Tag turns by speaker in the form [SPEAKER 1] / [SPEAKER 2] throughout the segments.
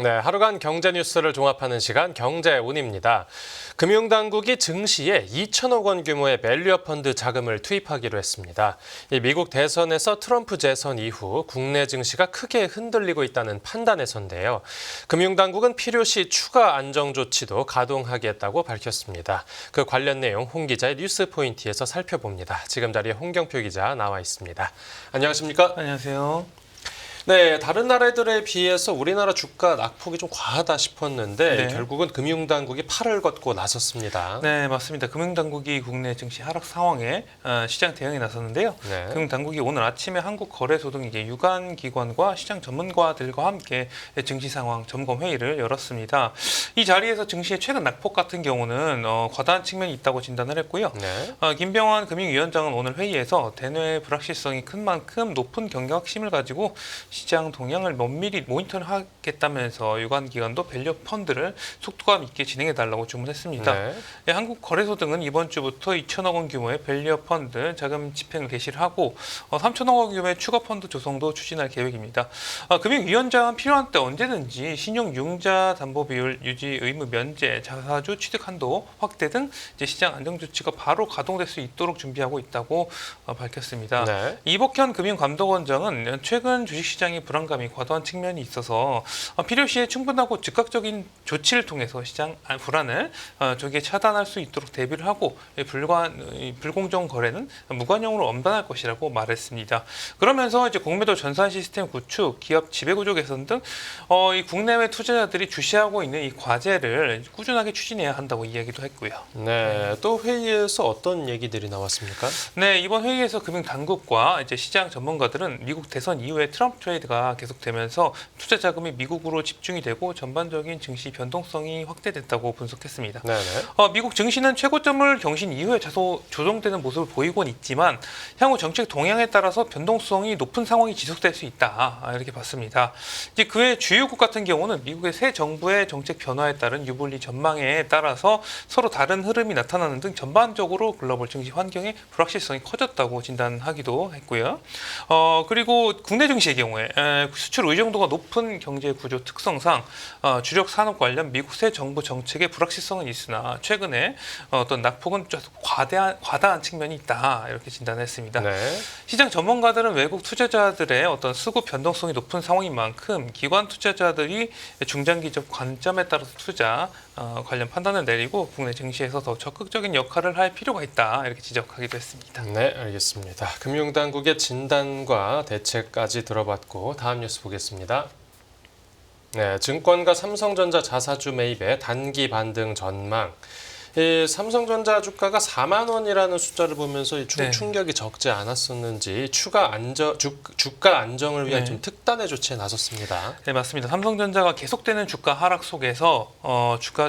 [SPEAKER 1] 네, 하루간 경제 뉴스를 종합하는 시간 경제운입니다. 금융당국이 증시에 2천억 원 규모의 밸류업 펀드 자금을 투입하기로 했습니다. 이 미국 대선에서 트럼프 재선 이후 국내 증시가 크게 흔들리고 있다는 판단에서인데요. 금융당국은 필요시 추가 안정 조치도 가동하겠다고 밝혔습니다. 그 관련 내용 홍 기자의 뉴스 포인트에서 살펴봅니다. 지금 자리에 홍경표 기자 나와 있습니다. 안녕하십니까?
[SPEAKER 2] 안녕하세요.
[SPEAKER 1] 네, 다른 나라들에 비해서 우리나라 주가 낙폭이 좀 과하다 싶었는데
[SPEAKER 2] 네.
[SPEAKER 1] 결국은 금융당국이 팔을 걷고 나섰습니다.
[SPEAKER 2] 네, 맞습니다. 금융당국이 국내 증시 하락 상황에 시장 대응에 나섰는데요.
[SPEAKER 1] 네.
[SPEAKER 2] 금융당국이 오늘 아침에 한국거래소 등 이제 유관기관과 시장 전문가들과 함께 증시 상황 점검 회의를 열었습니다. 이 자리에서 증시의 최근 낙폭 같은 경우는 과다한 측면이 있다고 진단을 했고요.
[SPEAKER 1] 네.
[SPEAKER 2] 김병환 금융위원장은 오늘 회의에서 대내 불확실성이 큰 만큼 높은 경각심을 가지고 시장 동향을 면밀히 모니터하겠다면서 유관기관도 밸류업 펀드를 속도감 있게 진행해달라고 주문했습니다.
[SPEAKER 1] 네.
[SPEAKER 2] 네, 한국거래소 등은 이번 주부터 2천억 원 규모의 밸류업 펀드 자금 집행을 개시를 하고 3천억 원 규모의 추가 펀드 조성도 추진할 계획입니다. 금융위원장은 필요한 때 언제든지 신용 융자 담보 비율 유지 의무 면제, 자사주 취득 한도 확대 등 이제 시장 안정 조치가 바로 가동될 수 있도록 준비하고 있다고 밝혔습니다.
[SPEAKER 1] 네.
[SPEAKER 2] 이복현 금융감독원장은 최근 주식시장의 불안감이 과도한 측면이 있어서 필요시에 충분하고 즉각적인 조치를 통해서 시장 불안을 조기에 차단할 수 있도록 대비를 하고 불공정 거래는 무관용으로 엄단할 것이라고 말했습니다. 그러면서 이제 공매도 전산 시스템 구축, 기업 지배구조 개선 등 이 국내외 투자자들이 주시하고 있는 이 과제를 꾸준하게 추진해야 한다고 이야기도 했고요.
[SPEAKER 1] 네. 또 회의에서 어떤 얘기들이 나왔습니까?
[SPEAKER 2] 네, 이번 회의에서 금융당국과 이제 시장 전문가들은 미국 대선 이후에 트럼프 트레이드가 계속되면서 투자 자금이 미국으로 집중이 되고 전반적인 증시 변동성이 확대됐다고 분석했습니다.
[SPEAKER 1] 네.
[SPEAKER 2] 미국 증시는 최고점을 경신 이후에 조정되는 모습을 보이곤 있지만 향후 정책 동향에 따라서 변동성이 높은 상황이 지속될 수 있다 이렇게 봤습니다. 이제 그외 주요국 같은 경우는 미국의 새 정부의 정책 변화에 따른 유불리 전망에 따라서 서로 다른 흐름이 나타나는 등 전반적으로 글로벌 증시 환경의 불확실성이 커졌다고 진단하기도 했고요. 그리고 국내 증시의 경우에 수출 의존도가 높은 경제 구조 특성상 주력 산업 관련 미국 새 정부 정책의 불확실성은 있으나 최근에 어떤 낙폭은 좀 과다한 측면이 있다 이렇게 진단했습니다.
[SPEAKER 1] 네.
[SPEAKER 2] 시장 전문가들은 외국 투자자들의 어떤 수급 변동성이 높은 상황인 만큼 기관 투자자들이 중장기적 관점에 따라서 투자 관련 판단을 내리고 국내 증시에서 더 적극적인 역할을 할 필요가 있다 이렇게 지적하기도 했습니다.
[SPEAKER 1] 네, 알겠습니다. 금융당국의 진단과 대책까지 들어봤고 다음 뉴스 보겠습니다. 네, 증권가 삼성전자 자사주 매입의 단기 반등 전망. 이 삼성전자 주가가 4만 원이라는 숫자를 보면서
[SPEAKER 2] 네.
[SPEAKER 1] 충격이 적지 않았었는지 주가 안정을 위한
[SPEAKER 2] 네.
[SPEAKER 1] 좀 특단의 조치에 나섰습니다.
[SPEAKER 2] 네, 맞습니다. 삼성전자가 계속되는 주가 하락 속에서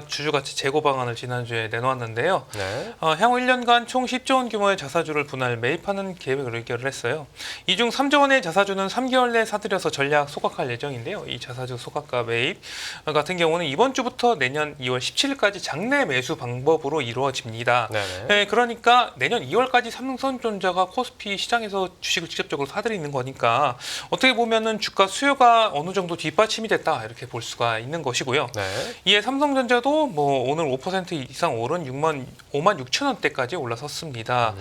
[SPEAKER 2] 주주가치 재고 방안을 지난주에 내놓았는데요.
[SPEAKER 1] 네.
[SPEAKER 2] 향후 1년간 총 10조 원 규모의 자사주를 분할 매입하는 계획을 의결을 했어요. 이 중 3조 원의 자사주는 3개월 내에 사들여서 전략 소각할 예정인데요. 이 자사주 소각과 매입 같은 경우는 이번 주부터 내년 2월 17일까지 장내 매수 방법으로 이루어집니다.
[SPEAKER 1] 네네.
[SPEAKER 2] 네, 그러니까 내년 2월까지 삼성전자가 코스피 시장에서 주식을 직접적으로 사들이는 거니까 어떻게 보면은 주가 수요가 어느 정도 뒷받침이 됐다 이렇게 볼 수가 있는 것이고요.
[SPEAKER 1] 네.
[SPEAKER 2] 이에 삼성전자도 오늘 5% 이상 오른 5만 6천 원대까지 올라섰습니다.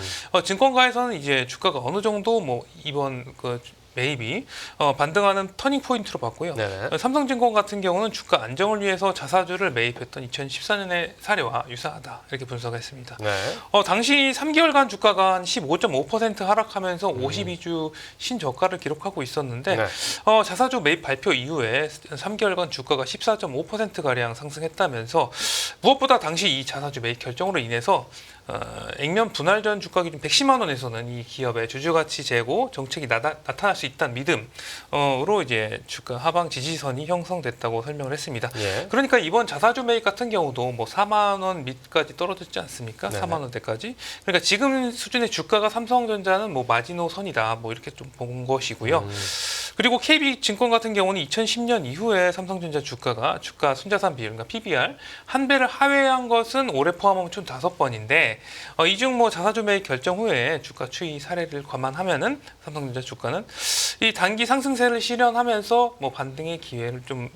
[SPEAKER 2] 증권가에서는 이제 주가가 어느 정도 이번 매입이 반등하는 터닝 포인트로 봤고요.
[SPEAKER 1] 네네.
[SPEAKER 2] 삼성증권 같은 경우는 주가 안정을 위해서 자사주를 매입했던 2014년의 사례와 유사하다 이렇게 분석했습니다.
[SPEAKER 1] 네.
[SPEAKER 2] 당시 3개월간 주가가 한 15.5% 하락하면서 52주 신저가를 기록하고 있었는데
[SPEAKER 1] 네.
[SPEAKER 2] 자사주 매입 발표 이후에 3개월간 주가가 14.5%가량 상승했다면서 무엇보다 당시 이 자사주 매입 결정으로 인해서 액면 분할 전 주가 기준 110만 원에서는 이 기업의 주주가치 재고 정책이 나타날 수 있다는 믿음으로 이제 주가 하방 지지선이 형성됐다고 설명을 했습니다.
[SPEAKER 1] 예.
[SPEAKER 2] 그러니까 이번 자사주 매입 같은 경우도 4만 원 밑까지 떨어졌지 않습니까?
[SPEAKER 1] 네네.
[SPEAKER 2] 4만 원대까지. 그러니까 지금 수준의 주가가 삼성전자는 마지노선이다 이렇게 좀 본 것이고요. 그리고 KB증권 같은 경우는 2010년 이후에 삼성전자 주가 순자산 비율, 그러니까 PBR 한 배를 하회한 것은 올해 포함하면 총 5번인데 이 중 뭐 자사주 매입 결정 후에 주가 추이 사례를 감안하면은 삼성전자 주가는 이 단기 상승세를 실현하면서 뭐 반등의 기회를 좀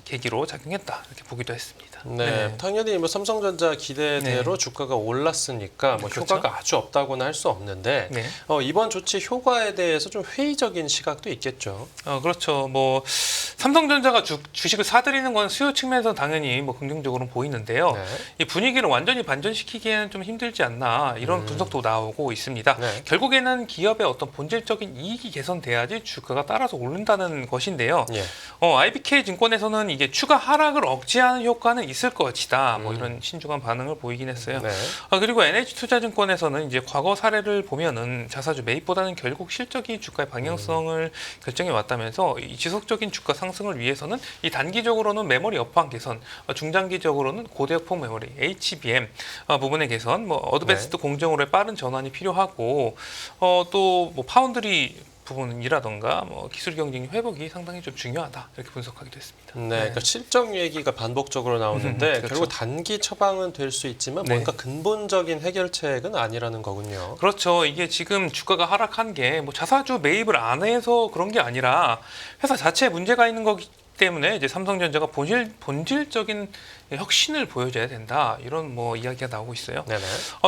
[SPEAKER 2] 계기로 작용했다 이렇게 보기도 했습니다.
[SPEAKER 1] 네, 당연히 뭐 삼성전자 기대대로 주가가 올랐으니까 뭐
[SPEAKER 2] 그렇죠.
[SPEAKER 1] 효과가 아주 없다고는 할 수 없는데
[SPEAKER 2] 네.
[SPEAKER 1] 이번 조치 효과에 대해서 좀 회의적인 시각도 있겠죠.
[SPEAKER 2] 그렇죠. 뭐 삼성전자가 주식을 사들이는 건 수요 측면에서 당연히 뭐 긍정적으로 보이는데요.
[SPEAKER 1] 네.
[SPEAKER 2] 이 분위기를 완전히 반전시키기에는 좀 힘들지 않나 이런 분석도 나오고 있습니다.
[SPEAKER 1] 네.
[SPEAKER 2] 결국에는 기업의 어떤 본질적인 이익이 개선돼야지 주가가 따라서 오른다는 것인데요.
[SPEAKER 1] 예.
[SPEAKER 2] IBK 증권에서는 이게 추가 하락을 억제하는 효과는 있을 것이다. 뭐 이런 신중한 반응을 보이긴 했어요.
[SPEAKER 1] 네.
[SPEAKER 2] 그리고 NH투자증권에서는 이제 과거 사례를 보면은 자사주 매입보다는 결국 실적이 주가의 방향성을 결정해 왔다면서 이 지속적인 주가 상승을 위해서는 이 단기적으로는 메모리 업황 개선, 중장기적으로는 고대역폭 메모리 HBM 부분의 개선, 뭐 어드밴스드 공정으로의 빠른 전환이 필요하고 또 뭐 파운드리 부분이라던가 뭐 기술 경쟁 회복이 상당히 좀 중요하다 이렇게 분석하기도 했습니다.
[SPEAKER 1] 네, 그러니까 실적 얘기가 반복적으로 나오는데
[SPEAKER 2] 그렇죠.
[SPEAKER 1] 결국 단기 처방은 될 수 있지만
[SPEAKER 2] 네.
[SPEAKER 1] 뭔가 근본적인 해결책은 아니라는 거군요.
[SPEAKER 2] 그렇죠. 이게 지금 주가가 하락한 게 뭐 자사주 매입을 안 해서 그런 게 아니라 회사 자체에 문제가 있는 거기 때문에 이제 삼성전자가 본질적인 혁신을 보여줘야 된다 이런 뭐 이야기가 나오고 있어요.
[SPEAKER 1] 네네.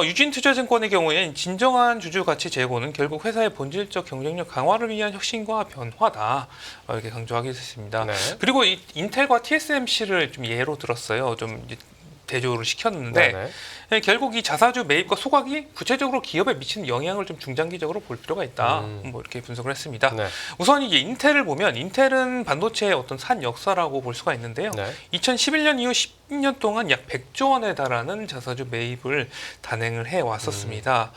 [SPEAKER 2] 유진투자증권의 경우엔 진정한 주주 가치 제고는 결국 회사의 본질적 경쟁력 강화를 위한 혁신과 변화다 이렇게 강조하게 됐습니다.
[SPEAKER 1] 네.
[SPEAKER 2] 그리고 이 인텔과 TSMC를 좀 예로 들었어요. 좀 이제 대조를 시켰는데
[SPEAKER 1] 네네.
[SPEAKER 2] 결국 이 자사주 매입과 소각이 구체적으로 기업에 미치는 영향을 좀 중장기적으로 볼 필요가 있다. 뭐 이렇게 분석을 했습니다.
[SPEAKER 1] 네.
[SPEAKER 2] 우선 이게 인텔을 보면 인텔은 반도체의 어떤 산 역사라고 볼 수가 있는데요.
[SPEAKER 1] 네.
[SPEAKER 2] 2011년 이후 10년 동안 약 100조 원에 달하는 자사주 매입을 단행을 해 왔었습니다.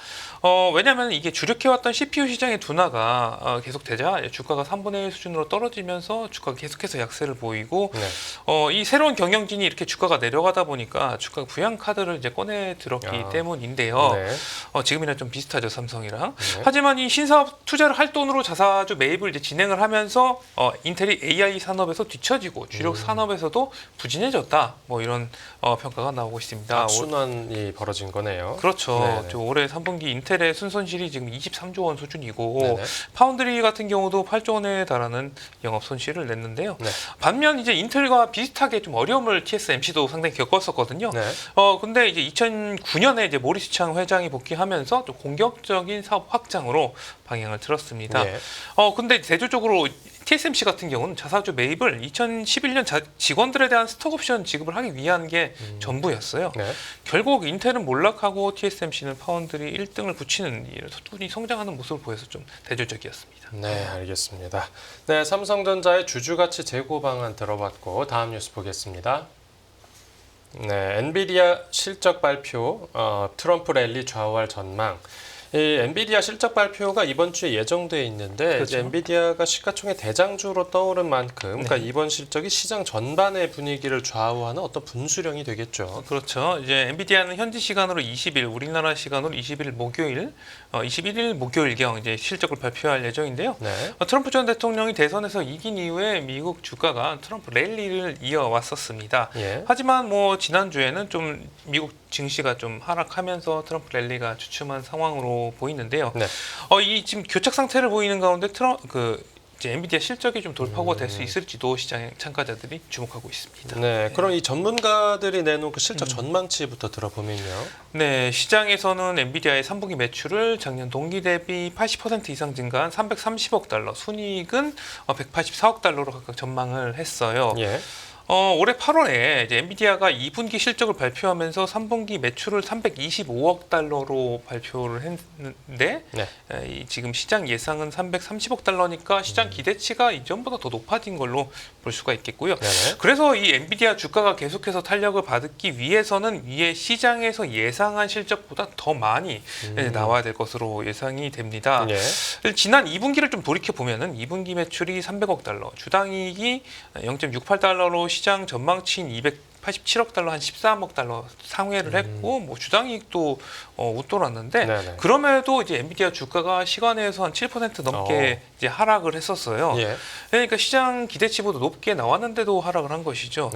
[SPEAKER 2] 왜냐하면 이게 주력해왔던 CPU 시장의 둔화가 계속되자 주가가 3분의 1 수준으로 떨어지면서 주가가 계속해서 약세를 보이고
[SPEAKER 1] 네.
[SPEAKER 2] 이 새로운 경영진이 이렇게 주가가 내려가다 보니까 주가가 부양 카드를 이제 꺼내 들었기 때문인데요.
[SPEAKER 1] 네.
[SPEAKER 2] 지금이랑 좀 비슷하죠, 삼성이랑.
[SPEAKER 1] 네.
[SPEAKER 2] 하지만 이 신사업 투자를 할 돈으로 자사주 매입을 이제 진행을 하면서 인텔이 AI 산업에서 뒤처지고 주력 산업에서도 부진해졌다. 뭐 이런 평가가 나오고 있습니다.
[SPEAKER 1] 악순환이 벌어진 거네요.
[SPEAKER 2] 그렇죠.
[SPEAKER 1] 네네.
[SPEAKER 2] 저 올해 3분기 인텔의 순손실이 지금 23조 원 수준이고
[SPEAKER 1] 네네.
[SPEAKER 2] 파운드리 같은 경우도 8조 원에 달하는 영업 손실을 냈는데요.
[SPEAKER 1] 네.
[SPEAKER 2] 반면 이제 인텔과 비슷하게 좀 어려움을 TSMC도 상당히 겪었었거든요.
[SPEAKER 1] 네.
[SPEAKER 2] 근데 이제 2009년에 이제 모리스 창 회장이 복귀하면서 좀 공격적인 사업 확장으로 방향을 틀었습니다.
[SPEAKER 1] 예.
[SPEAKER 2] 근데 대조적으로 TSMC 같은 경우는 자사주 매입을 2011년 직원들에 대한 스톡옵션 지급을 하기 위한 게 전부였어요.
[SPEAKER 1] 네.
[SPEAKER 2] 결국 인텔은 몰락하고 TSMC는 파운드리 1등을 붙이는 이런 둘이 성장하는 모습을 보여서 좀 대조적이었습니다.
[SPEAKER 1] 네, 알겠습니다. 네, 삼성전자의 주주가치 재고 방안 들어봤고 다음 뉴스 보겠습니다. 네, 엔비디아 실적 발표, 트럼프 랠리 좌우할 전망. 이 엔비디아 실적 발표가 이번 주에 예정돼 있는데
[SPEAKER 2] 그렇죠.
[SPEAKER 1] 이제 엔비디아가 시가총액 대장주로 떠오른 만큼 그러니까 이번 실적이 시장 전반의 분위기를 좌우하는 어떤 분수령이 되겠죠.
[SPEAKER 2] 그렇죠. 이제 엔비디아는 현지 시간으로 20일, 우리나라 시간으로 21일 목요일경 이제 실적을 발표할 예정인데요.
[SPEAKER 1] 네.
[SPEAKER 2] 트럼프 전 대통령이 대선에서 이긴 이후에 미국 주가가 트럼프 랠리를 이어왔었습니다.
[SPEAKER 1] 예.
[SPEAKER 2] 하지만 뭐 지난주에는 좀 미국 증시가 좀 하락하면서 트럼프 랠리가 주춤한 상황으로 보이는데요.
[SPEAKER 1] 네.
[SPEAKER 2] 이 지금 교착 상태를 보이는 가운데 이제 엔비디아 실적이 좀 돌파구가 될 수 있을지도 시장의 참가자들이 주목하고 있습니다.
[SPEAKER 1] 네. 그럼 이 전문가들이 내놓은 그 실적 전망치부터 들어보면요.
[SPEAKER 2] 네, 시장에서는 엔비디아의 3분기 매출을 작년 동기 대비 80% 이상 증가한 330억 달러, 순이익은 184억 달러로 각각 전망을 했어요.
[SPEAKER 1] 예.
[SPEAKER 2] 올해 8월에 이제 엔비디아가 2분기 실적을 발표하면서 3분기 매출을 325억 달러로 발표를 했는데
[SPEAKER 1] 네.
[SPEAKER 2] 지금 시장 예상은 330억 달러니까 시장 기대치가 이전보다 더 높아진 걸로 볼 수가 있겠고요.
[SPEAKER 1] 네네.
[SPEAKER 2] 그래서 이 엔비디아 주가가 계속해서 탄력을 받기 위해서는 위에 시장에서 예상한 실적보다 더 많이 나와야 될 것으로 예상이 됩니다.
[SPEAKER 1] 예.
[SPEAKER 2] 지난 2분기를 좀 돌이켜 보면은 2분기 매출이 300억 달러, 주당 이익이 0.68달러로 시장 전망치인 87억 달러, 한 13억 달러 상회를 했고 뭐 주당이익도 웃돌았는데
[SPEAKER 1] 네네.
[SPEAKER 2] 그럼에도 이제 엔비디아 주가가 시간에서 한 7% 넘게 이제 하락을 했었어요.
[SPEAKER 1] 예.
[SPEAKER 2] 그러니까 시장 기대치보다 높게 나왔는데도 하락을 한 것이죠.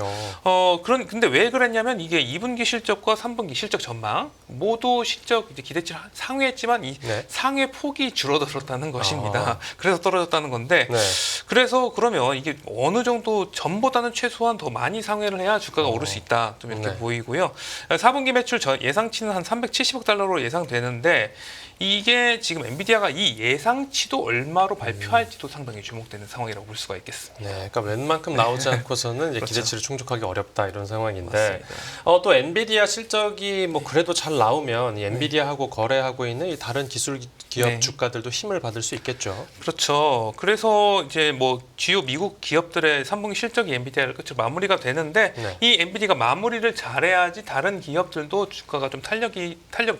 [SPEAKER 1] 어.
[SPEAKER 2] 근데 왜 그랬냐면 이게 2분기 실적과 3분기 실적 전망 모두 실적 이제 기대치를 상회했지만 이
[SPEAKER 1] 네.
[SPEAKER 2] 상회 폭이 줄어들었다는 것입니다. 그래서 떨어졌다는 건데
[SPEAKER 1] 네.
[SPEAKER 2] 그래서 그러면 이게 어느 정도 전보다는 최소한 더 많이 상회를 해야 주가가 오를 수 있다. 좀 이렇게
[SPEAKER 1] 네.
[SPEAKER 2] 보이고요. 4분기 매출 예상치는 한 370억 달러로 예상되는데 이게 지금 엔비디아가 이 예상치도 얼마로 발표할지도 상당히 주목되는 상황이라고 볼 수가 있겠습니다.
[SPEAKER 1] 네, 그러니까 웬만큼 나오지 않고서는 이제
[SPEAKER 2] 그렇죠.
[SPEAKER 1] 기대치를 충족하기 어렵다 이런 상황인데,
[SPEAKER 2] 맞습니다.
[SPEAKER 1] 또 엔비디아 실적이 뭐 그래도 잘 나오면 이 엔비디아하고 거래하고 있는 이 다른 기술 기업
[SPEAKER 2] 네.
[SPEAKER 1] 주가들도 힘을 받을 수 있겠죠.
[SPEAKER 2] 그렇죠. 그래서 이제 뭐 주요 미국 기업들의 3분기 실적이 엔비디아를 끝으로 마무리가 되는데
[SPEAKER 1] 네.
[SPEAKER 2] 이 엔비디아가 마무리를 잘해야지 다른 기업들도 주가가 좀 탄력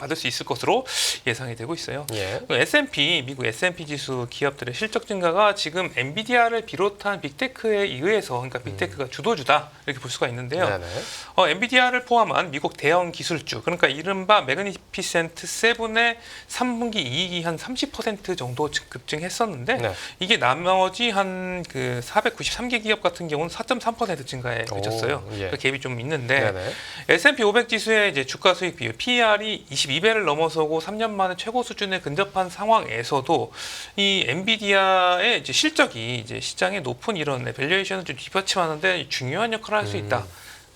[SPEAKER 2] 받을 수 있을 것으로 예상이 되고 있어요.
[SPEAKER 1] 예.
[SPEAKER 2] S&P 미국 S&P 지수 기업들의 실적 증가가 지금 엔비디아를 비롯한 빅테크에 의해서 그러니까 빅테크가 주도주다 이렇게 볼 수가 있는데요.
[SPEAKER 1] 네네.
[SPEAKER 2] 엔비디아를 포함한 미국 대형 기술주 그러니까 이른바 매그니피센트 7의 3분기 이익이 한 30% 정도 급증했었는데
[SPEAKER 1] 네.
[SPEAKER 2] 이게 나머지 한 그 493개 기업 같은 경우는 4.3% 증가에 그쳤어요.
[SPEAKER 1] 오, 예.
[SPEAKER 2] 그러니까 갭이 좀 있는데
[SPEAKER 1] 네네.
[SPEAKER 2] S&P 500 지수의 이제 주가 수익 비율 PER이 22배를 넘어서고 3년 만에 최고 수준에 근접한 상황에서도 이 엔비디아의 이제 실적이 이제 시장의 높은 이런 밸류에이션을 좀 뒷받침하는데 중요한 역할을 할 수 있다.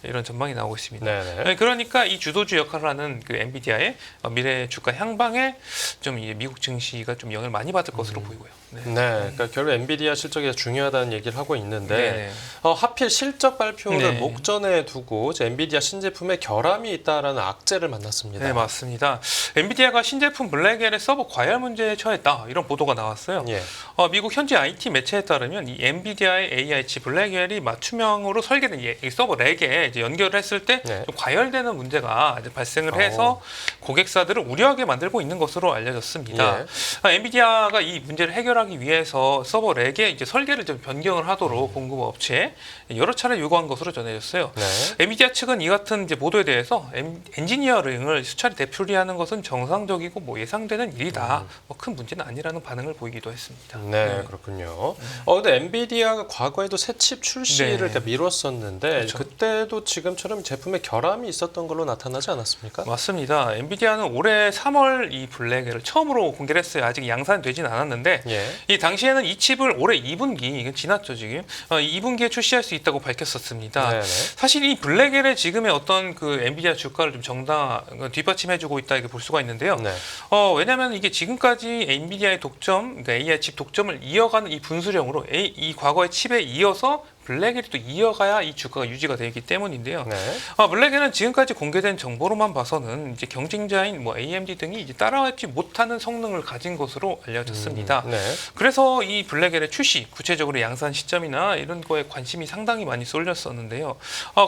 [SPEAKER 2] 이런 전망이 나오고 있습니다.
[SPEAKER 1] 네네.
[SPEAKER 2] 그러니까 이 주도주 역할을 하는 그 엔비디아의 미래 주가 향방에 좀 이 미국 증시가 좀 영향을 많이 받을 것으로 보이고요. 네.
[SPEAKER 1] 네, 그러니까 결국 엔비디아 실적이 중요하다는 얘기를 하고 있는데
[SPEAKER 2] 네네.
[SPEAKER 1] 하필 실적 발표를
[SPEAKER 2] 네.
[SPEAKER 1] 목전에 두고 이제 엔비디아 신제품에 결함이 있다라는 악재를 만났습니다.
[SPEAKER 2] 네, 맞습니다. 엔비디아가 신제품 블랙엘의 서버 과열 문제에 처했다 이런 보도가 나왔어요.
[SPEAKER 1] 예.
[SPEAKER 2] 미국 현지 IT 매체에 따르면 이 엔비디아의 AI 칩 블랙엘이 맞춤형으로 설계된 이 서버 렉에 이제 연결을 했을 때
[SPEAKER 1] 네.
[SPEAKER 2] 좀 과열되는 문제가 이제 발생을 해서 고객사들을 우려하게 만들고 있는 것으로 알려졌습니다.
[SPEAKER 1] 예.
[SPEAKER 2] 엔비디아가 이 문제를 해결하기 위해서 서버 렉에 이제 설계를 좀 변경을 하도록 공급 업체에 여러 차례 요구한 것으로 전해졌어요.
[SPEAKER 1] 네.
[SPEAKER 2] 엔비디아 측은 이 같은 이제 보도에 대해서 엔지니어링을 수차례 되풀이하는 것은 정상적이고 뭐 예상되는 일이다. 뭐 큰 문제는 아니라는 반응을 보이기도 했습니다.
[SPEAKER 1] 네, 그렇군요. 근데 엔비디아가 과거에도 새 칩 출시를
[SPEAKER 2] 네.
[SPEAKER 1] 이렇게 미뤘었는데
[SPEAKER 2] 그렇죠.
[SPEAKER 1] 그때도 지금처럼 제품에 결함이 있었던 걸로 나타나지 않았습니까?
[SPEAKER 2] 맞습니다. 엔비디아는 올해 3월 이 블랙을 처음으로 공개를 했어요. 아직 양산되진 않았는데
[SPEAKER 1] 예.
[SPEAKER 2] 이 당시에는 이 칩을 올해 2분기 이건 지났죠 지금 2분기에 출시할 수 있다고 밝혔었습니다.
[SPEAKER 1] 네네.
[SPEAKER 2] 사실 이 블랙엘의 지금의 어떤 그 엔비디아 주가를 좀 뒷받침해주고 있다 이렇게 볼 수가 있는데요.
[SPEAKER 1] 네.
[SPEAKER 2] 왜냐하면 이게 지금까지 엔비디아의 독점, 그러니까 AI 칩 독점을 이어가는 이 분수령으로 이 과거의 칩에 이어서 블랙엘이 또 이어가야 이 주가가 유지가 되기 때문인데요.
[SPEAKER 1] 네.
[SPEAKER 2] 블랙엘은 지금까지 공개된 정보로만 봐서는 이제 경쟁자인 뭐 AMD 등이 이제 따라가지 못하는 성능을 가진 것으로 알려졌습니다.
[SPEAKER 1] 네.
[SPEAKER 2] 그래서 이 블랙엘의 출시, 구체적으로 양산 시점이나 이런 거에 관심이 상당히 많이 쏠렸었는데요.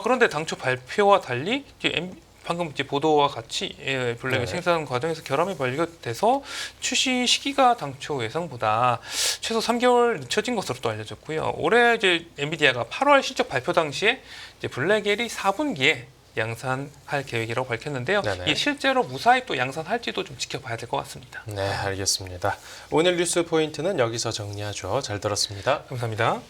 [SPEAKER 2] 그런데 당초 발표와 달리 이제 방금 이제 보도와 같이 블랙을
[SPEAKER 1] 네.
[SPEAKER 2] 생산 과정에서 결함이 발견돼서 출시 시기가 당초 예상보다 최소 3개월 늦춰진 것으로 또 알려졌고요. 올해 이제 엔비디아가 8월 실적 발표 당시에 이제 블랙엘이 4분기에 양산할 계획이라고 밝혔는데요.
[SPEAKER 1] 네네.
[SPEAKER 2] 이게 실제로 무사히 또 양산할지도 좀 지켜봐야 될 것 같습니다.
[SPEAKER 1] 네, 알겠습니다. 오늘 뉴스 포인트는 여기서 정리하죠. 잘 들었습니다.
[SPEAKER 2] 감사합니다.